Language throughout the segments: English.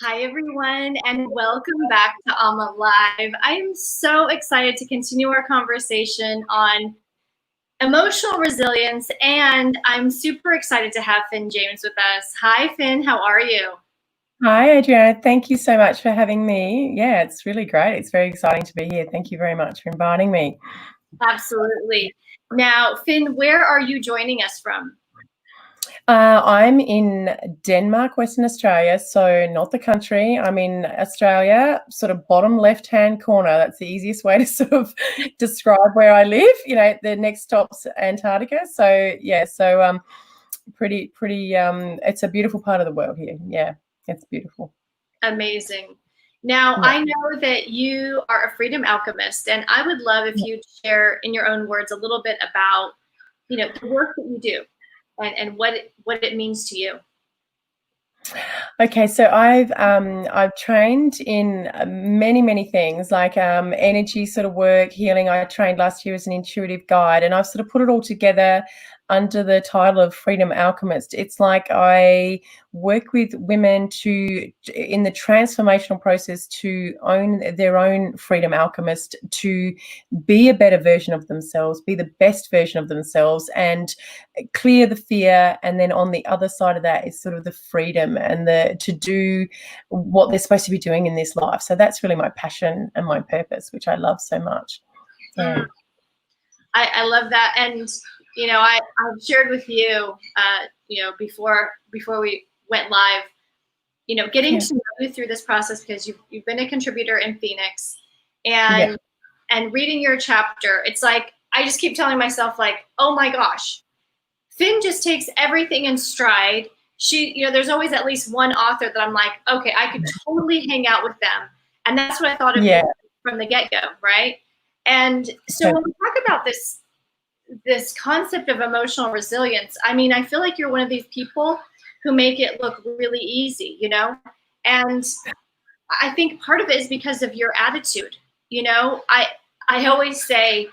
Hi, everyone, and welcome back to Alma Live. I am so excited to continue our conversation on emotional resilience, and I'm super excited to have Finn James with us. Hi, Finn, how are you? Hi, Adriana. Thank you so much for having me. Yeah, it's really great. It's very exciting to be here. Thank you very much for inviting me. Absolutely. Now, Finn, where are you joining us from? I'm in Denmark, Western Australia, so not the country. I'm in Australia, sort of bottom left-hand corner. That's the easiest way to sort of describe where I live. The next stop's Antarctica. So yeah, pretty. It's a beautiful part of the world here. Yeah, it's beautiful. Amazing. Now, Yeah. I know that you are a freedom alchemist, and I would love if you'd share in your own words a little bit about, the work that you do and what it means to you. Okay, so I've trained in many things like energy sort of work, healing. I trained last year as an intuitive guide, and I've sort of put it all together under the title of Freedom Alchemist. It's like I work with women in the transformational process, to own their own freedom alchemist, to be a better version of themselves, be the best version of themselves, and clear the fear. And then on the other side of that is sort of the freedom and to do what they're supposed to be doing in this life. So that's really my passion and my purpose, which I love so much. Yeah. I love that. And, I've shared with you, before we went live, getting to know you through this process, because you've been a contributor in Phoenix, and reading your chapter, it's like, I just keep telling myself, like, oh my gosh, Finn just takes everything in stride. There's always at least one author that I'm like, okay, I could totally hang out with them. And that's what I thought of you from the get-go, right? And so when we talk about this concept of emotional resilience, I mean, I feel like you're one of these people who make it look really easy, And I think part of it is because of your attitude. I always say,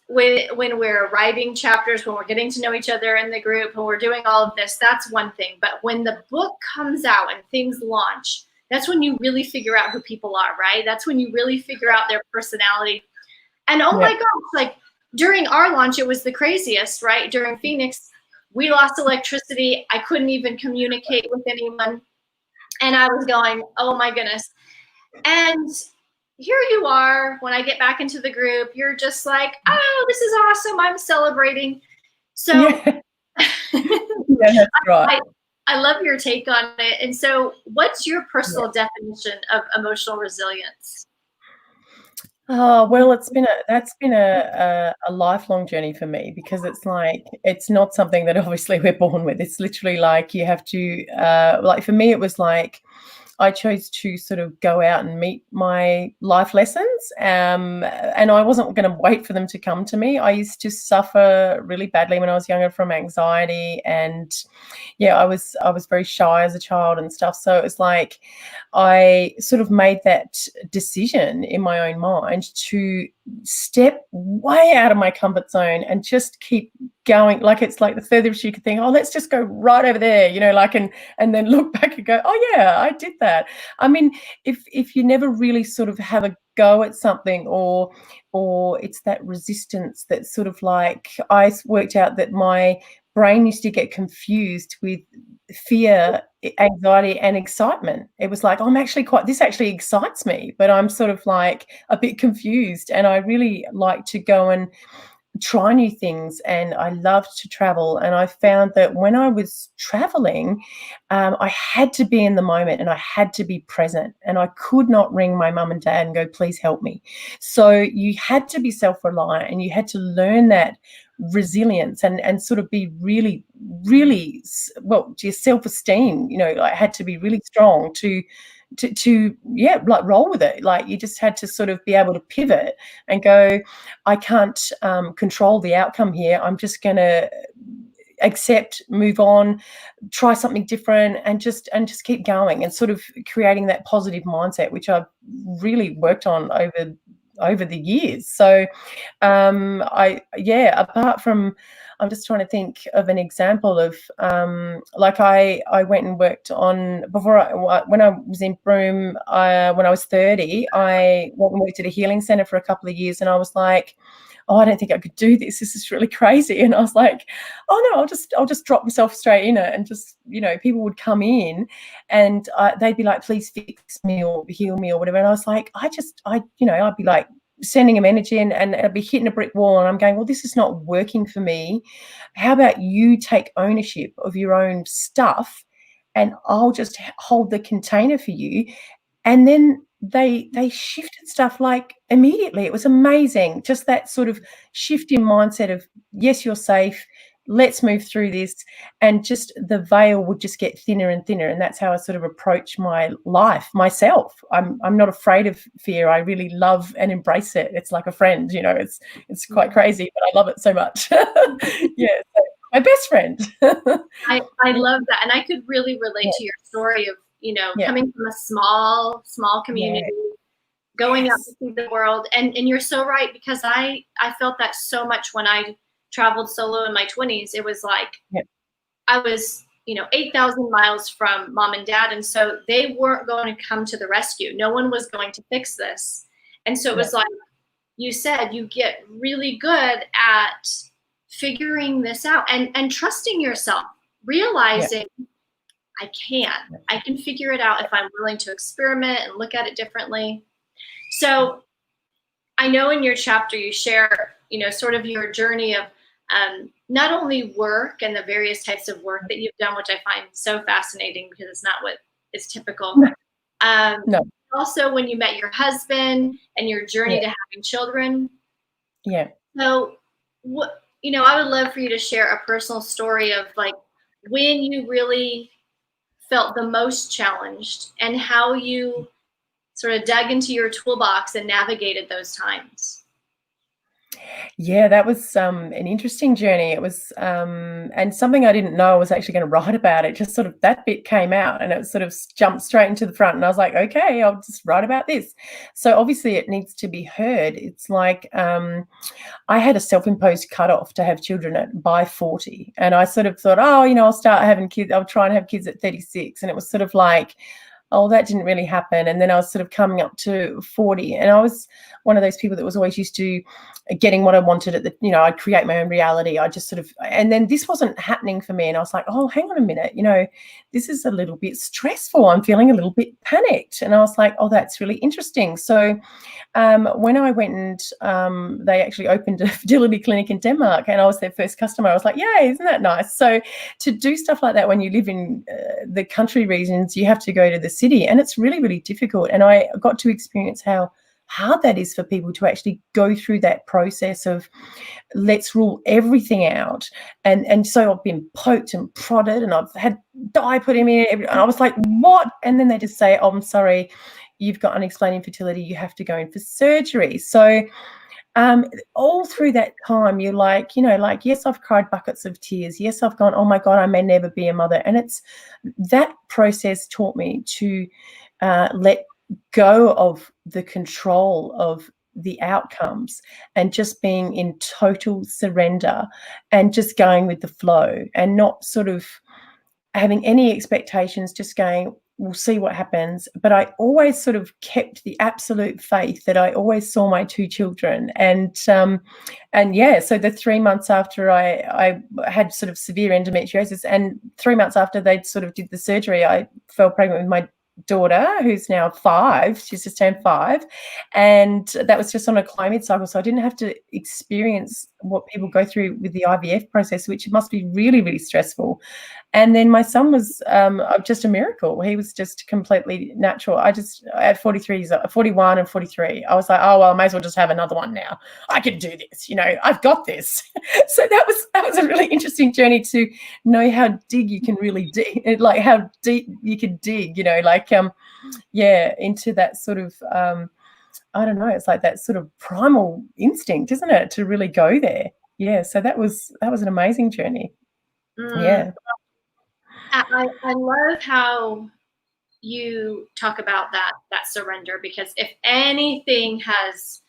when we're writing chapters, when we're getting to know each other in the group, when we're doing all of this, that's one thing. But when the book comes out and things launch, that's when you really figure out who people are, right? That's when you really figure out their personality. And oh my gosh, like during our launch, it was the craziest, right? During Phoenix, we lost electricity. I couldn't even communicate with anyone. And I was going, oh my goodness. And here you are, when I get back into the group, you're just like, oh, this is awesome. I'm celebrating. So that's right. I love your take on it. And so what's your personal definition of emotional resilience? Oh, well, that's been a lifelong journey for me, because it's not something that obviously we're born with. It's literally like you have to, like for me, it was like I chose to sort of go out and meet my life lessons, and I wasn't going to wait for them to come to me. I used to suffer really badly when I was younger from anxiety, and I was very shy as a child and stuff. So it was like I sort of made that decision in my own mind to step way out of my comfort zone and just keep going. Like, it's like the furthest you could think, oh, let's just go right over there, and then look back and go, oh yeah, I did that. I mean, if you never really sort of have a go at something, or it's that resistance that sort of, like, I worked out that my brain used to get confused with fear, anxiety, and excitement. It was like, this actually excites me, but I'm sort of like a bit confused. And I really like to go and try new things, and I love to travel. And I found that when I was traveling, I had to be in the moment, and I had to be present, and I could not ring my mum and dad and go, please help me. So you had to be self-reliant, and you had to learn that resilience, and sort of be really your self-esteem, like, had to be really strong to like roll with it. Like, you just had to sort of be able to pivot and go, I can't control the outcome here. I'm just going to accept, move on, try something different, and just keep going, and sort of creating that positive mindset, which I've really worked on over over the years. So apart from, I'm just trying to think of an example of like I went and worked on when I was in Broome, when I was 30, I went and worked at a healing center for a couple of years, and I was like, oh, I don't think I could do this. This is really crazy. And I was like, oh no, I'll just drop myself straight in it, and just, people would come in and they'd be like, please fix me or heal me or whatever. And I was like, I'd be like sending them energy, and I'd be hitting a brick wall, and I'm going, well, this is not working for me. How about you take ownership of your own stuff, and I'll just hold the container for you. And then they shifted stuff like immediately. It was amazing. Just that sort of shift in mindset of, yes, you're safe. Let's move through this. And just the veil would just get thinner and thinner. And that's how I sort of approach my life myself. I'm not afraid of fear. I really love and embrace it. It's like a friend, it's quite crazy, but I love it so much. Yeah. So my best friend. I love that. And I could really relate to your story of, coming from a small community, going out to see the world. And you're so right, because I felt that so much when I traveled solo in my 20s. It was like, I was, 8,000 miles from mom and dad. And so they weren't going to come to the rescue. No one was going to fix this. And so it was like you said, you get really good at figuring this out and trusting yourself, realizing I can figure it out if I'm willing to experiment and look at it differently. So I know in your chapter you share, sort of your journey of not only work and the various types of work that you've done, which I find so fascinating because it's not what is typical. No. Also when you met your husband and your journey to having children. Yeah. So I would love for you to share a personal story of like when you really felt the most challenged and how you sort of dug into your toolbox and navigated those times. Yeah, that was an interesting journey. It was, and something I didn't know I was actually going to write about. It just sort of, that bit came out and it sort of jumped straight into the front. And I was like, okay, I'll just write about this. So obviously it needs to be heard. It's like I had a self-imposed cutoff to have children by 40. And I sort of thought, oh, I'll start having kids. I'll try and have kids at 36. And it was sort of like, oh, that didn't really happen. And then I was sort of coming up to 40. And I was one of those people that was always used to getting what I wanted at the, I'd create my own reality. I just sort of, and then this wasn't happening for me. And I was like, oh, hang on a minute, this is a little bit stressful. I'm feeling a little bit panicked. And I was like, oh, that's really interesting. So when I went and they actually opened a fertility clinic in Denmark and I was their first customer, I was like, yay, isn't that nice? So to do stuff like that when you live in the country regions, you have to go to the city, and it's really, really difficult. And I got to experience how hard that is for people to actually go through that process of let's rule everything out. And so I've been poked and prodded and I've had dye put in me and I was like, what? And then they just say, oh, I'm sorry, you've got unexplained infertility, you have to go in for surgery. So all through that time, you're like, yes, I've cried buckets of tears. Yes, I've gone, oh my God, I may never be a mother. And it's that process taught me to let go of the control of the outcomes and just being in total surrender and just going with the flow and not sort of having any expectations, just going, we'll see what happens. But I always sort of kept the absolute faith that I always saw my two children. And yeah, so the 3 months after I had sort of severe endometriosis, and 3 months after they'd sort of did the surgery, I fell pregnant with my daughter, who's now 5. She's just turned 5, and that was just on a clomid cycle, so I didn't have to experience what people go through with the IVF process, which must be really, really stressful. And then my son was just a miracle. He was just completely natural. I just, at 41 and 43, I was like, oh well, I may as well just have another one now. I can do this, I've got this. So that was a really interesting journey to know how dig you can really dig, like how deep you can dig, into that sort of I don't know, it's like that sort of primal instinct, isn't it, to really go there. Yeah, so that was an amazing journey. Yeah. I love how you talk about that surrender, because if anything has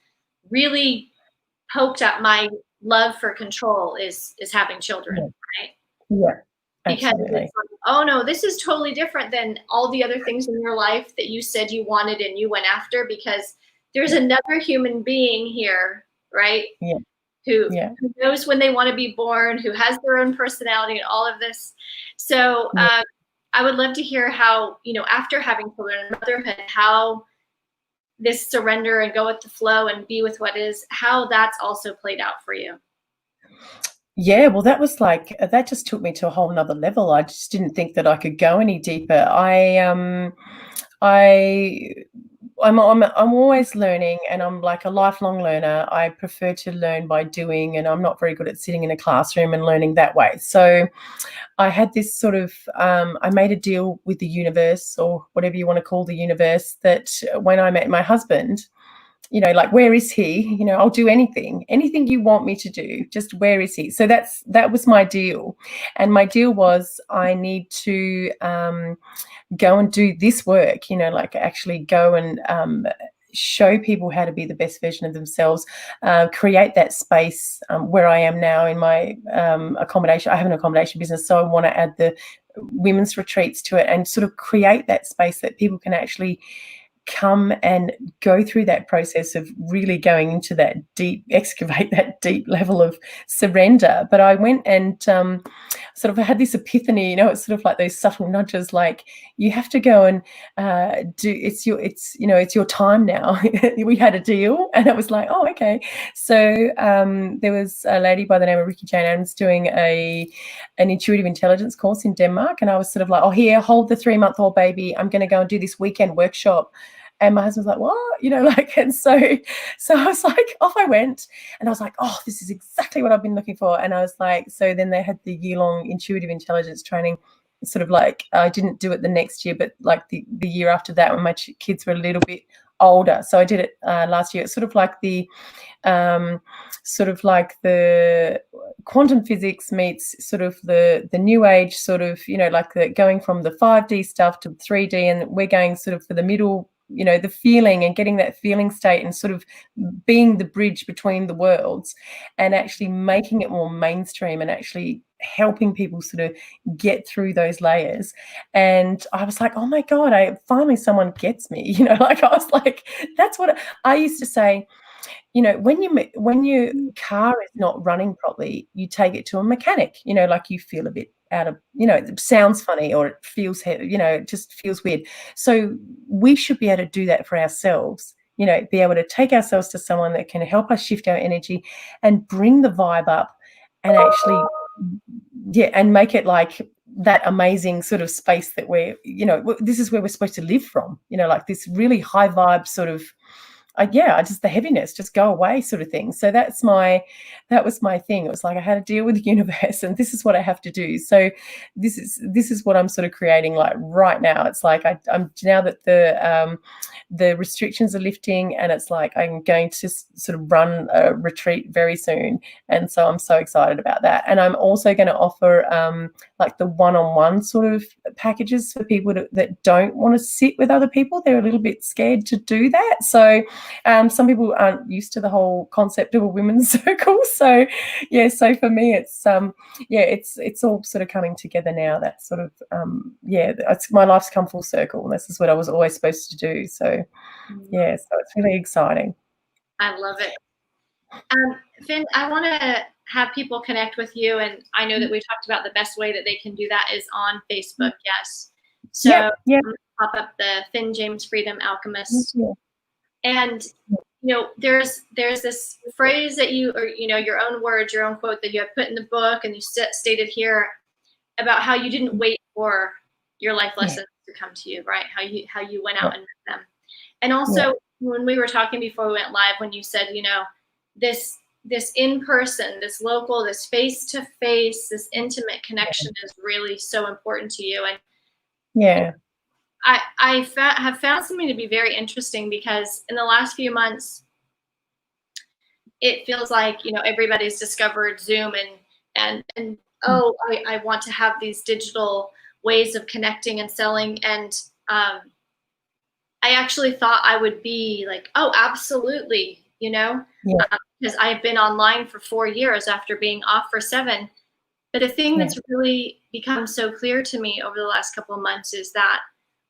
really poked at my love for control is having children, Yeah. right? Yeah. Because Absolutely. it's like, oh no, this is totally different than all the other things in your life that you said you wanted and you went after, because there's another human being here, right? Yeah. Who, Yeah. who knows when they want to be born, who has their own personality and all of this. So Yeah. I would love to hear how, after having children and motherhood, how this surrender and go with the flow and be with what is, how that's also played out for you. Yeah, well, that was like that just took me to a whole nother level. I just didn't think that I could go any deeper. I I'm always learning, and I'm like a lifelong learner. I prefer to learn by doing, and I'm not very good at sitting in a classroom and learning that way. So I had this sort of I made a deal with the universe, or whatever you want to call the universe, that when I met my husband, like, where is he? I'll do anything you want me to do. Just where is he? So that was my deal. And my deal was, I need to go and do this work, like actually go and show people how to be the best version of themselves, create that space where I am now in my accommodation. I have an accommodation business, so I want to add the women's retreats to it and sort of create that space that people can actually come and go through that process of really going into that deep, excavate that deep level of surrender. But I went and sort of had this epiphany. It's sort of like those subtle nudges, like, you have to go and it's your time now. We had a deal, and it was like, oh, okay. So there was a lady by the name of Ricky Jane Adams doing an intuitive intelligence course in Denmark, and I was sort of like, oh, here, hold the 3-month-old baby, I'm going to go and do this weekend workshop. And my husband was like, what? And so I was like, off I went. And I was like, oh, this is exactly what I've been looking for. And I was like, so then they had the year-long intuitive intelligence training. Sort of like, I didn't do it the next year, but like the year after that, when my kids were a little bit older. So I did it last year. It's sort of like the quantum physics meets sort of the new age, sort of, like the going from the 5D stuff to 3D, and we're going sort of for the middle, the feeling, and getting that feeling state, and sort of being the bridge between the worlds, and actually making it more mainstream, and actually helping people sort of get through those layers. And I was like, oh my God, finally someone gets me, like, I was like, that's what I used to say. When your car is not running properly, you take it to a mechanic, like, you feel a bit out of, it sounds funny, or it feels, it just feels weird. So we should be able to do that for ourselves, be able to take ourselves to someone that can help us shift our energy and bring the vibe up, and actually, and make it like that amazing sort of space that this is where we're supposed to live from, like this really high vibe sort of, just the heaviness, just go away sort of thing. So that was my thing. It was like, I had to deal with the universe, and this is what I have to do. So this is what I'm sort of creating, like, right now. It's like I'm now that the restrictions are lifting, and it's like I'm going to sort of run a retreat very soon, and so I'm so excited about that. And I'm also going to offer like the one-on-one sort of packages for people that don't want to sit with other people. They're a little bit scared to do that. So some people aren't used to the whole concept of a women's circle. So so for me, it's all sort of coming together now. That sort of it's my life's come full circle, and this is what I was always supposed to do. So so it's really exciting. I love it. Finn, I want to have people connect with you, and I know that we talked about the best way that they can do that is on Facebook. Yes. So I'm going to pop up the Finn James Freedom Alchemist. And there's this phrase that you, or your own words, your own quote that you have put in the book, and you stated here about how you didn't wait for your life lessons to come to you, right? How you went out and met them. And also when we were talking before we went live, when you said, this in person, this local, this face to face, this intimate connection is really so important to you. And I have found something to be very interesting, because in the last few months, it feels like, everybody's discovered Zoom, and I want to have these digital ways of connecting and selling. And I actually thought I would be like, oh, absolutely, you know, Yeah. because I've been online for 4 years after being off for 7. But the thing Yeah. that's really become so clear to me over the last couple of months is that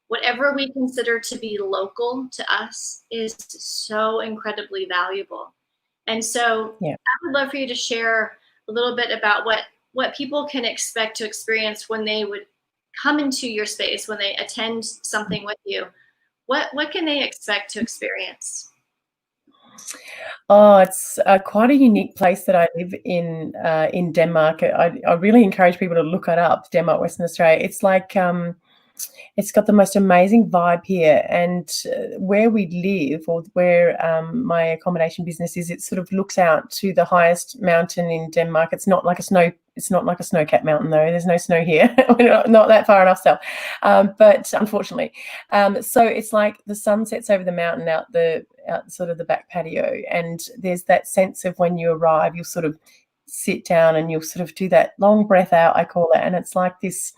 whatever we consider to be local to us is so incredibly valuable. And so Yeah. I would love for you to share a little bit about what people can expect to experience when they would come into your space, when they attend something with you. What can they expect to experience? Oh, it's quite a unique place that I live in Denmark. I really encourage people to look it up, Denmark, Western Australia. It's like it's got the most amazing vibe here, and where we live, or where my accommodation business is, it sort of looks out to the highest mountain in Denmark. It's not like a snow-capped mountain, though. There's no snow here. We're not that far enough still, but unfortunately, so it's like the sun sets over the mountain out sort of the back patio, and there's that sense of when you arrive, you'll sort of sit down and you'll sort of do that long breath out, I call it, and it's like this.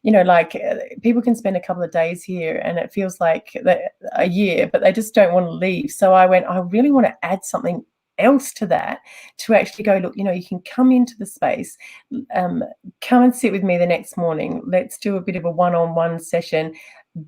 Like people can spend a couple of days here and it feels like a year, but they just don't want to leave. So I really want to add something else to that, to actually go, look, you can come into the space, come and sit with me the next morning. Let's do a bit of a one-on-one session.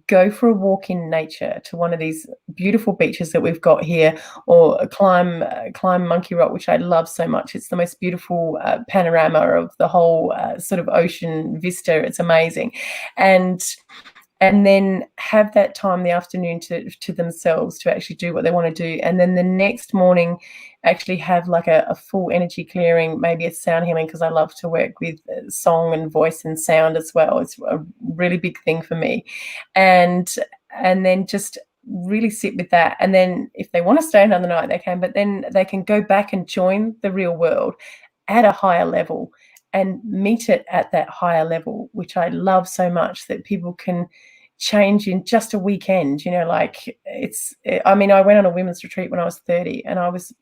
Go for a walk in nature to one of these beautiful beaches that we've got here, or climb Monkey Rock, which I love so much. It's the most beautiful panorama of the whole sort of ocean vista. It's amazing, and then have that time, the afternoon, to themselves, to actually do what they want to do, and then the next morning actually have like a full energy clearing, maybe a sound healing, because I love to work with song and voice and sound as well. It's a really big thing for me, and then just really sit with that. And then if they want to stay another night, they can, but then they can go back and join the real world at a higher level and meet it at that higher level, which I love so much, that people can change in just a weekend. Like I went on a women's retreat when I was 30, and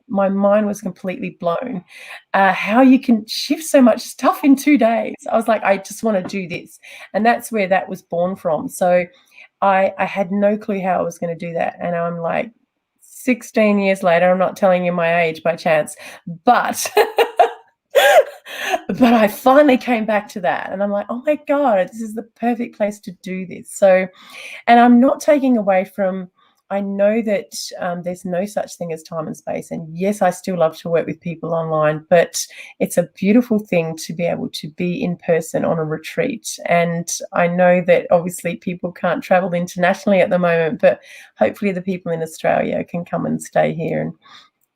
my mind was completely blown, how you can shift so much stuff in 2 days. I was like, I just want to do this, and that's where that was born from. So I had no clue how I was going to do that, and I'm like 16 years later. I'm not telling you my age by chance, but but I finally came back to that, and I'm like, oh my God, this is the perfect place to do this. So, and I'm not taking away from, I know that there's no such thing as time and space. And yes, I still love to work with people online, but it's a beautiful thing to be able to be in person on a retreat. And I know that obviously people can't travel internationally at the moment, but hopefully the people in Australia can come and stay here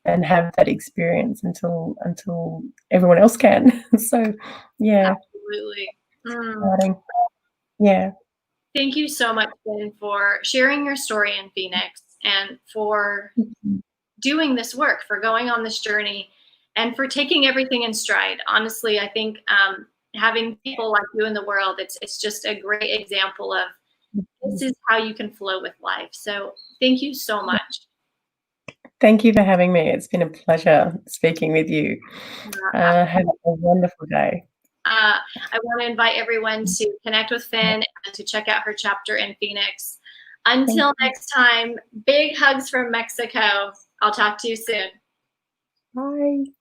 and have that experience until everyone else can. So yeah. Absolutely. Exciting. Yeah. Thank you so much, Ben, for sharing your story in Phoenix, and for doing this work, for going on this journey, and for taking everything in stride. Honestly, I think having people like you in the world, it's just a great example of this is how you can flow with life. So thank you so much. Thank you for having me. It's been a pleasure speaking with you. Have a wonderful day. I want to invite everyone to connect with Finn and to check out her chapter in Phoenix. Until next time, big hugs from Mexico. I'll talk to you soon. Bye.